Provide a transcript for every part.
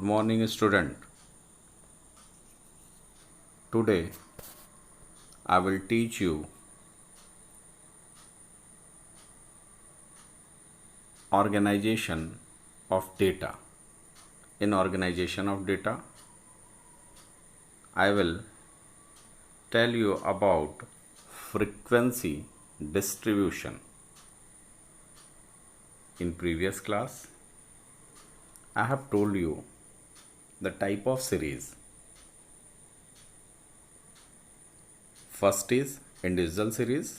morning, student. Today I will teach you organization of data. In organization of data, I will tell you about frequency distribution. In previous class, I have told you the type of series. First is individual series,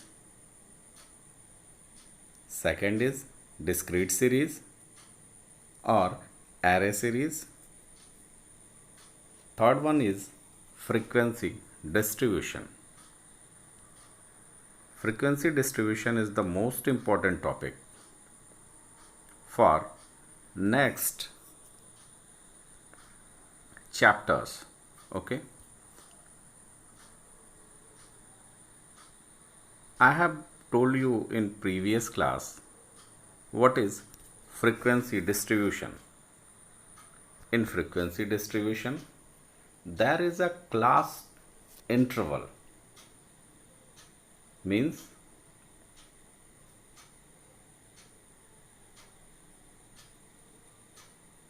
second is discrete series or array series, third one is frequency distribution. Frequency distribution is the most important topic for next chapters. Okay, I have told you in previous class what is frequency distribution. In frequency distribution, there is a class interval, means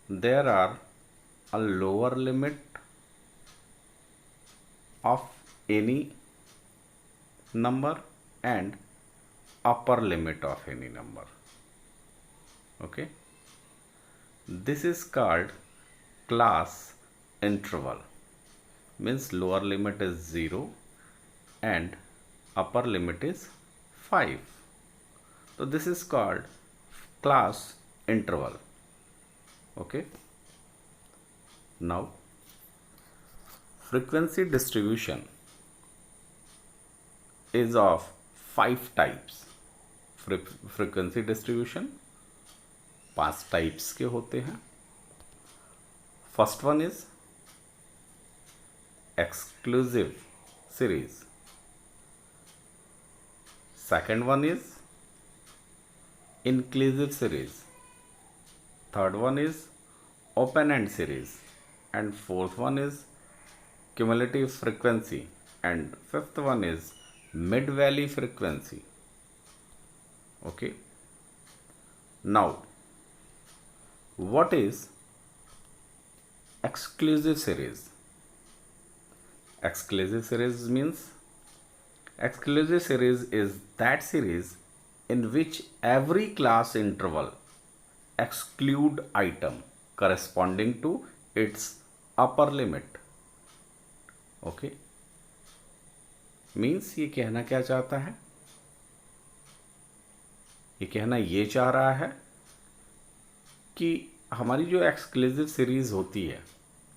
there are a lower limit of any number and upper limit of any number. Okay, this is called class interval, means lower limit is 0 and upper limit is 5. So this is called class interval. Okay, now frequency distribution is of 5 types. Frequency distribution 5 types के होते हैं. First one is exclusive series, second one is inclusive series, third one is open end series and fourth one is cumulative frequency and fifth one is mid valley frequency. Okay, now what is exclusive series? Exclusive series means exclusive series is that series in which every class interval exclude item corresponding to its upper limit. Okay, means ये कहना क्या चाहता है? ये कहना ये चाह रहा है कि हमारी जो एक्सक्लूसिव सीरीज होती है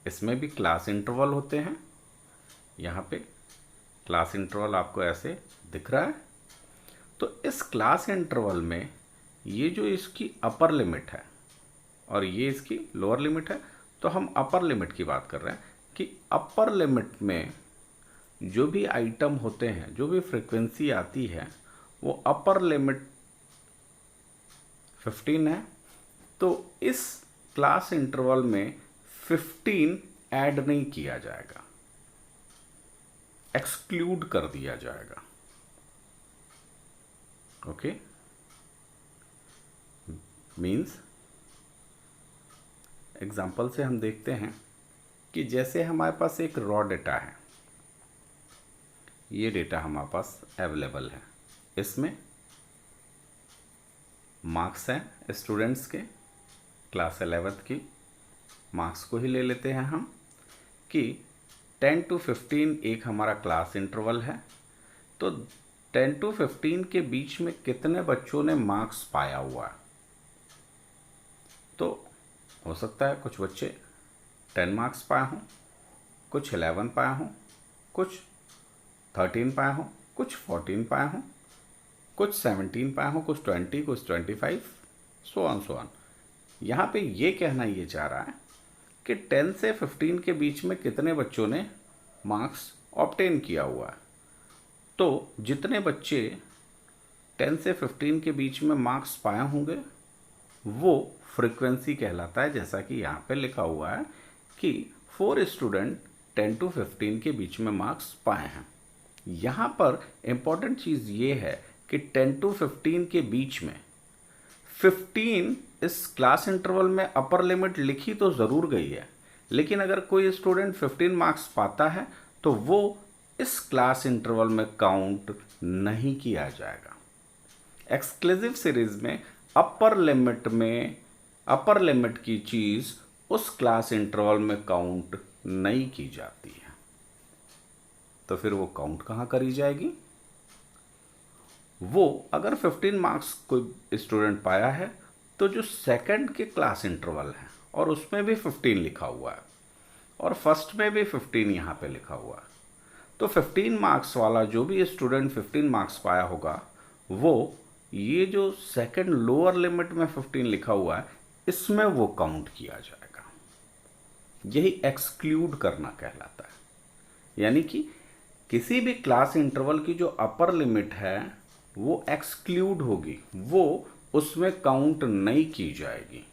इसमें भी क्लास इंटरवल होते हैं. यहाँ पे क्लास इंटरवल आपको ऐसे दिख रहा है. तो इस क्लास इंटरवल में ये जो इसकी अपर लिमिट है और ये इसकी लोअर लिमिट है, तो हम अपर लिमिट की बात कर रहे हैं कि अपर लिमिट में जो भी आइटम होते हैं, जो भी फ्रीक्वेंसी आती है, वो अपर लिमिट 15 है. तो इस क्लास इंटरवल में 15 ऐड नहीं किया जाएगा, एक्सक्लूड कर दिया जाएगा. ओके, मीन्स एग्जाम्पल से हम देखते हैं कि जैसे हमारे पास एक रॉ डेटा है, ये डेटा हमारे पास अवेलेबल है, इसमें मार्क्स हैं स्टूडेंट्स के, क्लास 11th की मार्क्स को ही ले लेते हैं हम कि 10 to 15 एक हमारा क्लास इंटरवल है. तो 10 to 15 के बीच में कितने बच्चों ने मार्क्स पाया हुआ है? तो हो सकता है कुछ बच्चे 10 मार्क्स पाए हों, कुछ 11 पाए हों, कुछ 13 पाए हों, कुछ 14 पाए हों, कुछ 17 पाए हों, कुछ 20, कुछ 25, सो ऑन. यहाँ पे ये कहना ये चाह रहा है कि 10 से 15 के बीच में कितने बच्चों ने मार्क्स ऑब्टेन किया हुआ है. तो जितने बच्चे 10 से 15 के बीच में मार्क्स पाए होंगे वो फ्रीक्वेंसी कहलाता है, जैसा कि यहाँ पे लिखा हुआ है कि 4 स्टूडेंट 10 to 15 के बीच में मार्क्स पाए हैं। यहाँ पर इम्पॉर्टेंट चीज़ ये है कि 10 to 15 के बीच में 15 इस क्लास इंटरवल में अपर लिमिट लिखी तो ज़रूर गई है, लेकिन अगर कोई स्टूडेंट 15 मार्क्स पाता है तो वो इस क्लास इंटरवल में काउंट नहीं किया जाएगा। एक्सक्लूसिव सीरीज में अपर लिमिट की चीज़ उस क्लास इंटरवल में काउंट नहीं की जाती है। तो फिर वो काउंट कहाँ करी जाएगी? वो अगर 15 मार्क्स कोई स्टूडेंट पाया है तो जो सेकंड के क्लास इंटरवल है और उसमें भी 15 लिखा हुआ है और फर्स्ट में भी 15 यहाँ पे लिखा हुआ है, तो 15 मार्क्स वाला जो भी स्टूडेंट 15 मार्क्स पाया होगा वो ये जो सेकंड लोअर लिमिट में 15 लिखा हुआ है इसमें वो काउंट किया जाएगा। यही एक्सक्लूड करना कहलाता है। यानी कि किसी भी क्लास इंटरवल की जो अपर लिमिट है वो एक्सक्लूड होगी, वो उसमें काउंट नहीं की जाएगी,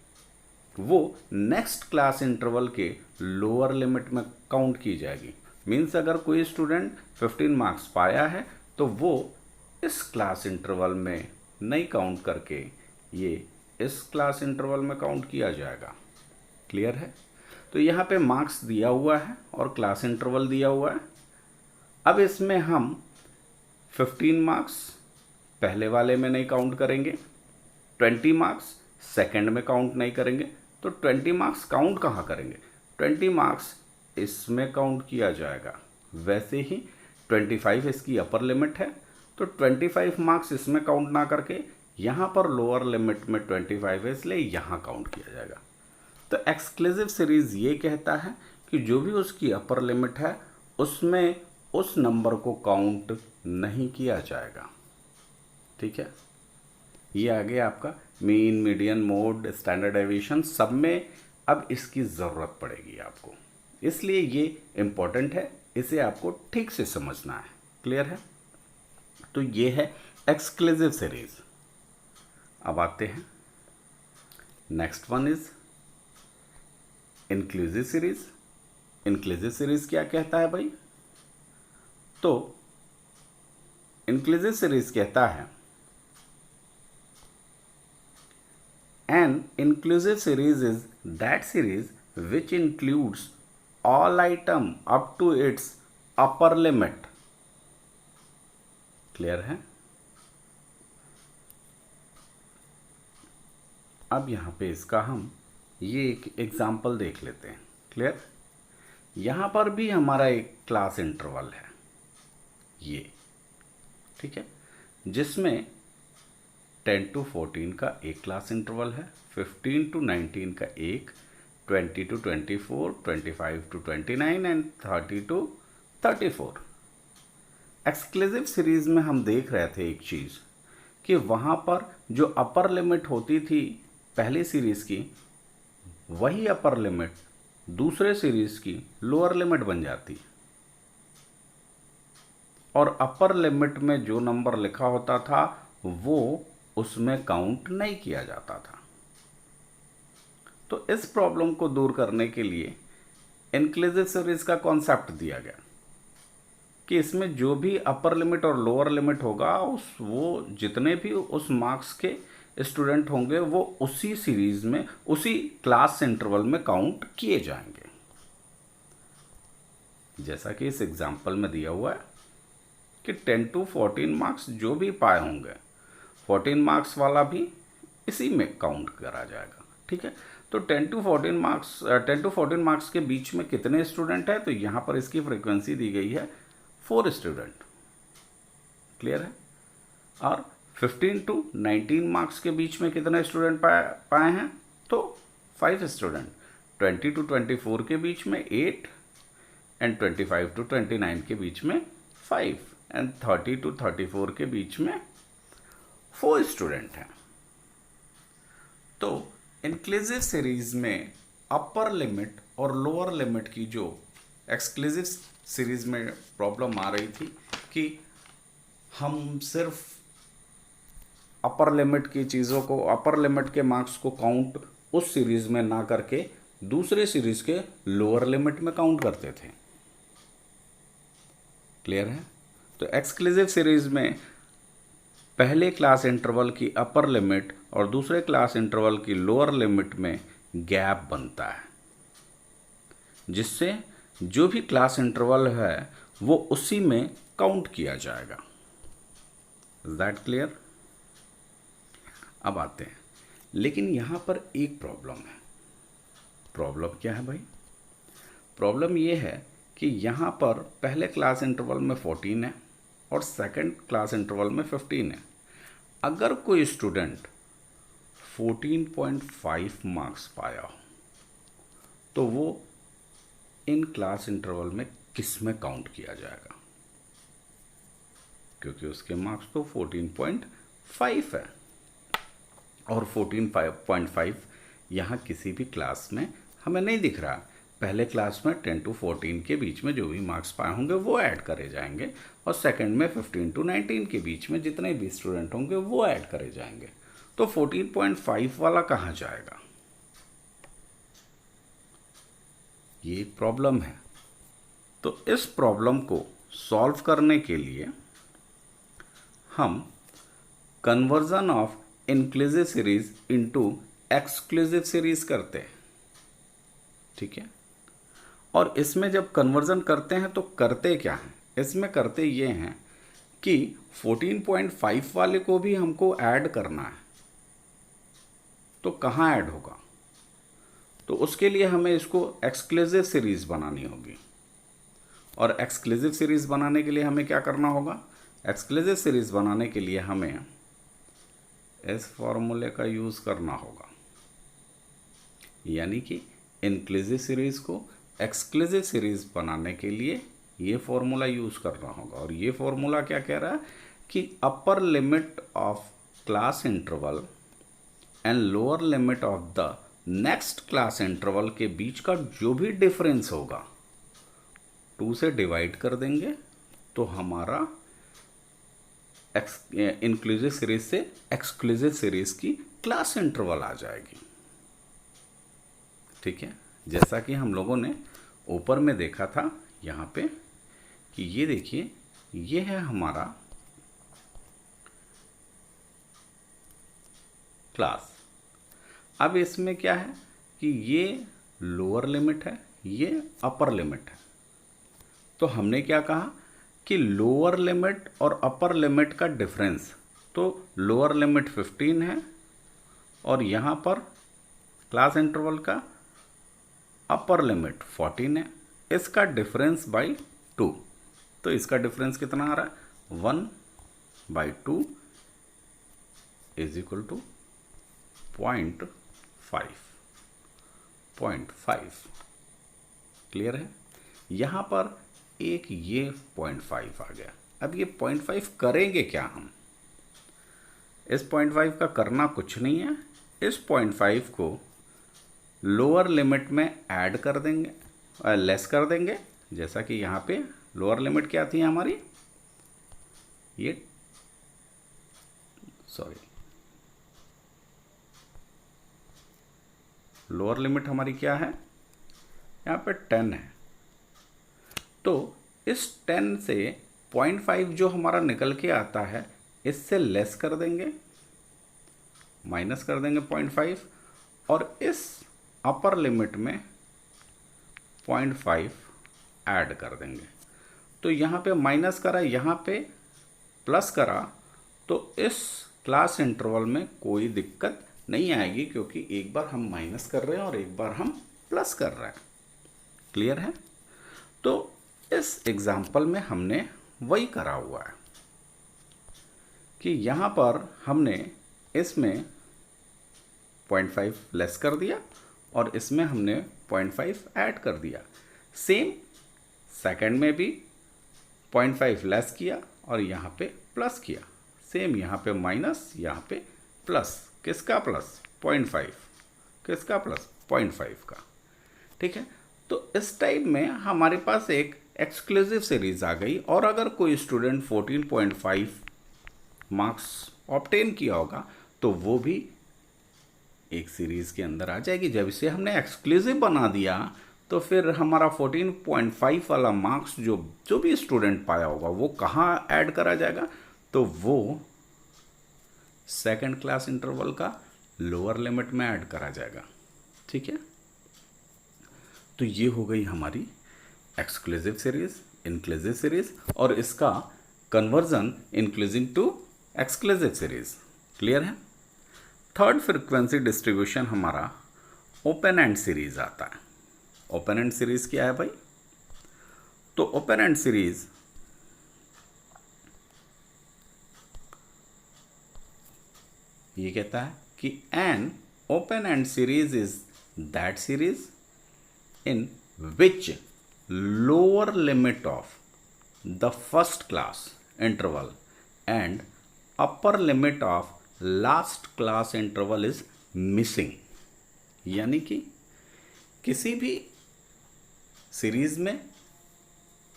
वो नेक्स्ट क्लास इंटरवल के लोअर लिमिट में काउंट की जाएगी। मीन्स अगर कोई स्टूडेंट 15 मार्क्स पाया है तो वो इस क्लास इंटरवल में नहीं काउंट करके ये इस क्लास इंटरवल में काउंट किया जाएगा। क्लियर है? तो यहाँ पे मार्क्स दिया हुआ है और क्लास इंटरवल दिया हुआ है। अब इसमें हम 15 मार्क्स पहले वाले में नहीं काउंट करेंगे, 20 मार्क्स सेकंड में काउंट नहीं करेंगे, तो 20 मार्क्स काउंट कहाँ करेंगे? 20 मार्क्स इसमें काउंट किया जाएगा। वैसे ही 25 इसकी अपर लिमिट है तो 25 मार्क्स इसमें काउंट ना करके यहाँ पर लोअर लिमिट में 25 है इसलिए यहाँ काउंट किया जाएगा। तो एक्सक्लूसिव सीरीज ये कहता है कि जो भी उसकी अपर लिमिट है उसमें उस नंबर को काउंट नहीं किया जाएगा। ठीक है, ये आ गया आपका mean, median, mode, standard deviation, सब में अब इसकी ज़रूरत पड़ेगी आपको, इसलिए ये इम्पॉर्टेंट है, इसे आपको ठीक से समझना है। क्लियर है? तो ये है एक्सक्लूसिव सीरीज। अब आते हैं next one is inclusive series. Inclusive series क्या कहता है भाई? तो इंक्लूसिव सीरीज कहता है an inclusive series is that series which includes all item up to its upper limit. Clear है? अब यहाँ पे इसका हम ये एक एग्जाम्पल देख लेते हैं। क्लियर? यहाँ पर भी हमारा एक क्लास इंटरवल है ये, ठीक है, जिसमें 10 to 14 का एक क्लास इंटरवल है, 15 to 19 का एक, 20 to 24, 25 to 29 and 30 to 34। Exclusive series में हम देख रहे थे एक चीज़ कि वहाँ पर जो अपर लिमिट होती थी पहली सीरीज़ की, वही अपर लिमिट दूसरे सीरीज़ की लोअर लिमिट बन जाती है और अपर लिमिट में जो नंबर लिखा होता था वो उसमें काउंट नहीं किया जाता था। तो इस प्रॉब्लम को दूर करने के लिए इंक्लूसिव सीरीज का कॉन्सेप्ट दिया गया कि इसमें जो भी अपर लिमिट और लोअर लिमिट होगा वो जितने भी उस मार्क्स के स्टूडेंट होंगे वो उसी सीरीज में उसी क्लास इंटरवल में काउंट किए जाएंगे, जैसा कि इस एग्जाम्पल में दिया हुआ है कि 10 to 14 मार्क्स जो भी पाए होंगे 14 मार्क्स वाला भी इसी में काउंट करा जाएगा। ठीक है, तो 10 to 14 मार्क्स के बीच में कितने स्टूडेंट हैं? तो यहाँ पर इसकी फ्रीक्वेंसी दी गई है 4 स्टूडेंट। क्लियर है? और 15 to 19 मार्क्स के बीच में कितने स्टूडेंट पाए हैं? तो 5 स्टूडेंट। 20 to 24 के बीच में 8 एंड 25 to 29 के बीच में 5 एंड 30 to 34 के बीच में 4 स्टूडेंट हैं। तो इंक्लूसिव सीरीज में अपर लिमिट और लोअर लिमिट की जो एक्सक्लूसिव सीरीज में प्रॉब्लम आ रही थी कि हम सिर्फ अपर लिमिट की चीज़ों को, अपर लिमिट के मार्क्स को काउंट उस सीरीज में ना करके दूसरे सीरीज के लोअर लिमिट में काउंट करते थे। क्लियर है? तो एक्सक्लूसिव सीरीज में पहले क्लास इंटरवल की अपर लिमिट और दूसरे क्लास इंटरवल की लोअर लिमिट में गैप बनता है, जिससे जो भी क्लास इंटरवल है वो उसी में काउंट किया जाएगा। Is that clear? अब आते हैं, लेकिन यहां पर एक प्रॉब्लम है। प्रॉब्लम क्या है भाई? प्रॉब्लम ये है कि यहाँ पर पहले क्लास इंटरवल में 14 है और सेकंड क्लास इंटरवल में 15 है। अगर कोई स्टूडेंट 14.5 मार्क्स पाया हो तो वो इन क्लास इंटरवल में किस में काउंट किया जाएगा? क्योंकि उसके मार्क्स तो 14.5 है और 14.5 यहाँ किसी भी क्लास में हमें नहीं दिख रहा। पहले क्लास में 10 to 14 के बीच में जो भी मार्क्स पाए होंगे वो ऐड करे जाएंगे और सेकंड में 15 to 19 के बीच में जितने भी स्टूडेंट होंगे वो ऐड करे जाएंगे। तो 14.5 वाला कहाँ जाएगा? ये एक प्रॉब्लम है। तो इस प्रॉब्लम को सॉल्व करने के लिए हम conversion of inclusive series into exclusive series करते हैं। ठीक है? और इसमें जब कन्वर्जन करते हैं तो करते क्या हैं? इसमें करते ये हैं कि 14.5 वाले को भी हमको ऐड करना है। तो कहाँ ऐड होगा? तो उसके लिए हमें इसको एक्सक्लूसिव सीरीज बनानी होगी। और एक्सक्लूसिव सीरीज बनाने के लिए हमें क्या करना होगा? एक्सक्लूसिव सीरीज बनाने के लिए हमें इस फॉर्मूले का यूज़ करना होगा, यानी कि इंक्लूसिव सीरीज को एक्सक्लूसिव सीरीज बनाने के लिए ये फॉर्मूला यूज़ करना होगा। और ये फॉर्मूला क्या कह रहा है कि upper limit of class interval and lower limit of the next class interval के बीच का जो भी डिफरेंस होगा 2 से डिवाइड कर देंगे तो हमारा इंक्लूसिव सीरीज से एक्सक्लूसिव सीरीज की क्लास इंटरवल आ जाएगी। ठीक है? जैसा कि हम लोगों ने ऊपर में देखा था यहाँ पे कि ये देखिए, ये है हमारा क्लास। अब इसमें क्या है कि ये लोअर लिमिट है, ये अपर लिमिट है। तो हमने क्या कहा कि लोअर लिमिट और अपर लिमिट का डिफरेंस, तो लोअर लिमिट 15 है और यहाँ पर क्लास इंटरवल का अपर लिमिट 14 है। इसका डिफरेंस बाई 2। तो इसका डिफरेंस कितना आ रहा है? 1/2 इज इक्वल टू 0.5। क्लियर है? यहाँ पर एक ये 0.5 आ गया। अब ये 0.5 करेंगे क्या हम? इस 0.5 का करना कुछ नहीं है। इस 0.5 को लोअर लिमिट में ऐड कर देंगे, लेस कर देंगे। जैसा कि यहाँ पे लोअर लिमिट क्या थी हमारी? ये लोअर लिमिट हमारी क्या है? यहाँ पे 10 है। तो इस 10 से 0.5 जो हमारा निकल के आता है इससे लेस कर देंगे, माइनस कर देंगे 0.5 और इस अपर लिमिट में 0.5 ऐड कर देंगे। तो यहाँ पे माइनस करा, यहाँ पे प्लस करा, तो इस क्लास इंटरवल में कोई दिक्कत नहीं आएगी, क्योंकि एक बार हम माइनस कर रहे हैं और एक बार हम प्लस कर रहे हैं। क्लियर है? तो इस एग्जाम्पल में हमने वही करा हुआ है कि यहाँ पर हमने इसमें 0.5 लेस कर दिया और इसमें हमने 0.5 ऐड कर दिया। सेम सेकंड में भी 0.5 लेस किया और यहाँ पे प्लस किया। सेम यहाँ पे माइनस, यहाँ पे प्लस। किसका प्लस? 0.5। किसका प्लस? 0.5 का। ठीक है? तो इस टाइप में हमारे पास एक एक्सक्लूसिव सीरीज आ गई। और अगर कोई स्टूडेंट 14.5 मार्क्स ऑब्टेन किया होगा तो वो भी एक सीरीज़ के अंदर आ जाएगी। जब इसे हमने एक्सक्लूसिव बना दिया तो फिर हमारा 14.5 वाला मार्क्स जो भी स्टूडेंट पाया होगा वो कहाँ ऐड करा जाएगा, तो वो सेकंड क्लास इंटरवल का लोअर लिमिट में ऐड करा जाएगा। ठीक है, तो ये हो गई हमारी एक्सक्लूसिव सीरीज, इंक्लूसिव सीरीज और इसका conversion inclusive to exclusive series. Clear है। थर्ड फ्रीक्वेंसी डिस्ट्रीब्यूशन हमारा ओपन एंड सीरीज आता है। ओपन एंड सीरीज क्या है भाई? तो ओपन एंड सीरीज ये कहता है कि an open end series is that series in which lower limit of the first class interval and upper limit of last class interval is missing। यानी कि किसी भी सीरीज में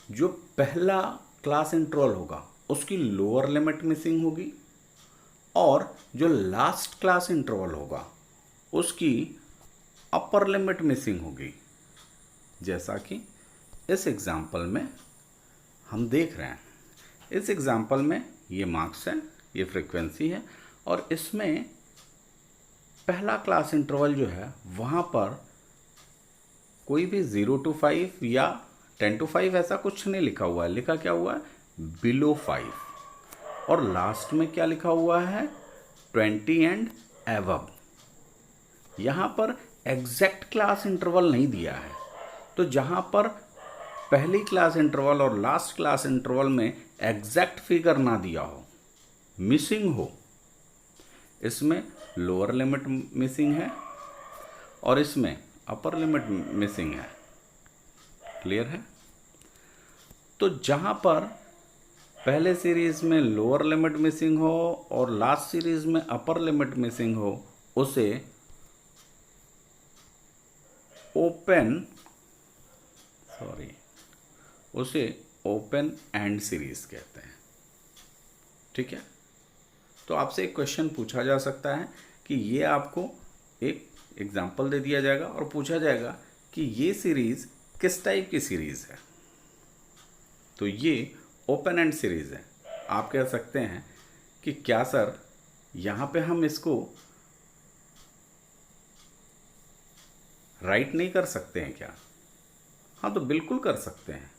जो पहला क्लास इंटरवल होगा उसकी लोअर लिमिट मिसिंग होगी और जो लास्ट क्लास इंटरवल होगा उसकी अपर लिमिट मिसिंग होगी। जैसा कि इस एग्जाम्पल में हम देख रहे हैं। इस एग्जाम्पल में ये मार्क्स है, ये फ्रीक्वेंसी है और इसमें पहला क्लास इंटरवल जो है वहाँ पर कोई भी 0 to 5 या 10 to 5 ऐसा कुछ नहीं लिखा हुआ है। लिखा क्या हुआ है? बिलो 5। और लास्ट में क्या लिखा हुआ है? 20 एंड एबव। यहाँ पर एग्जैक्ट क्लास इंटरवल नहीं दिया है। तो जहाँ पर पहली क्लास इंटरवल और लास्ट क्लास इंटरवल में एग्जैक्ट फिगर ना दिया हो, मिसिंग हो, इसमें लोअर लिमिट मिसिंग है और इसमें अपर लिमिट मिसिंग है। क्लियर है। तो जहाँ पर पहले सीरीज में लोअर लिमिट मिसिंग हो और लास्ट सीरीज में अपर लिमिट मिसिंग हो उसे ओपन एंड सीरीज कहते हैं। ठीक है। तो आपसे एक क्वेश्चन पूछा जा सकता है कि ये आपको एक एग्जांपल दे दिया जाएगा और पूछा जाएगा कि ये सीरीज किस टाइप की सीरीज है। तो ये ओपन एंड सीरीज है। आप कह सकते हैं कि क्या सर यहाँ पे हम इसको राइट नहीं कर सकते हैं क्या? हाँ, तो बिल्कुल कर सकते हैं।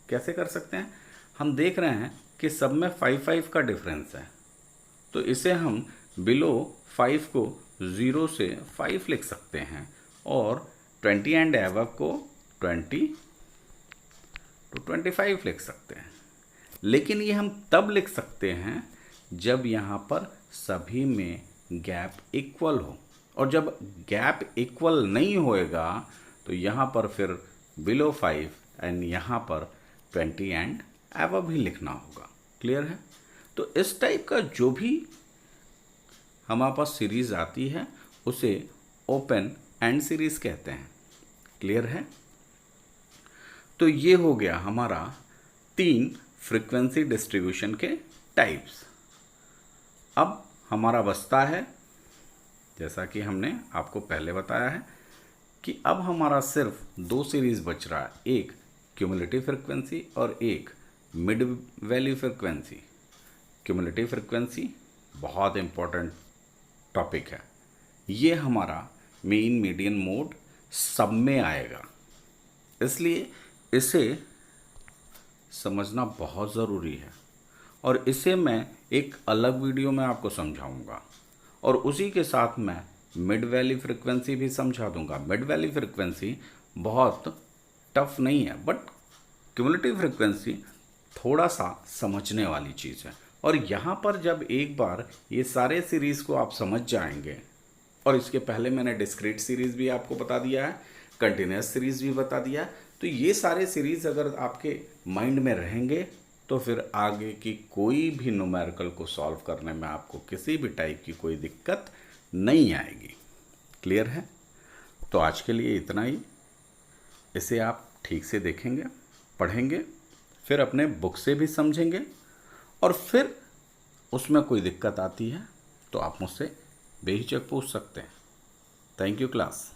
कैसे कर सकते हैं? हम देख रहे हैं कि सब में 5 का डिफरेंस है, तो इसे हम बिलो 5 को 0 से 5 लिख सकते हैं और 20 एंड एबव को 20 to 25 लिख सकते हैं। लेकिन ये हम तब लिख सकते हैं जब यहाँ पर सभी में गैप इक्वल हो, और जब गैप इक्वल नहीं होएगा तो यहाँ पर फिर बिलो 5 एंड यहाँ पर 20 एंड एबव भी लिखना होगा। क्लियर है। तो इस टाइप का जो भी हमारे पास सीरीज आती है उसे ओपन एंड सीरीज कहते हैं। क्लियर है। तो ये हो गया हमारा 3 फ्रीक्वेंसी डिस्ट्रीब्यूशन के टाइप्स। अब हमारा बचता है, जैसा कि हमने आपको पहले बताया है, कि अब हमारा सिर्फ 2 सीरीज बच रहा है, एक क्यूमुलेटिव फ्रीक्वेंसी और एक mid value frequency. Cumulative frequency बहुत इंपॉर्टेंट टॉपिक है। ये हमारा मीन मीडियन मोड सब में आएगा, इसलिए इसे समझना बहुत ज़रूरी है और इसे मैं एक अलग वीडियो में आपको समझाऊंगा और उसी के साथ मैं मिड वैल्यू फ्रीक्वेंसी भी समझा दूंगा। मिड वैल्यू फ्रीक्वेंसी बहुत टफ नहीं है, बट क्यूमुलेटिव फ्रीक्वेंसी थोड़ा सा समझने वाली चीज़ है। और यहाँ पर जब एक बार ये सारे सीरीज़ को आप समझ जाएंगे, और इसके पहले मैंने डिस्क्रीट सीरीज़ भी आपको बता दिया है, कंटिन्यूस सीरीज़ भी बता दिया है, तो ये सारे सीरीज़ अगर आपके माइंड में रहेंगे तो फिर आगे की कोई भी न्यूमेरिकल को सॉल्व करने में आपको किसी भी टाइप की कोई दिक्कत नहीं आएगी। क्लियर है। तो आज के लिए इतना ही। इसे आप ठीक से देखेंगे, पढ़ेंगे, फिर अपने बुक से भी समझेंगे और फिर उसमें कोई दिक्कत आती है तो आप मुझसे बेहिचक पूछ सकते हैं। Thank you class.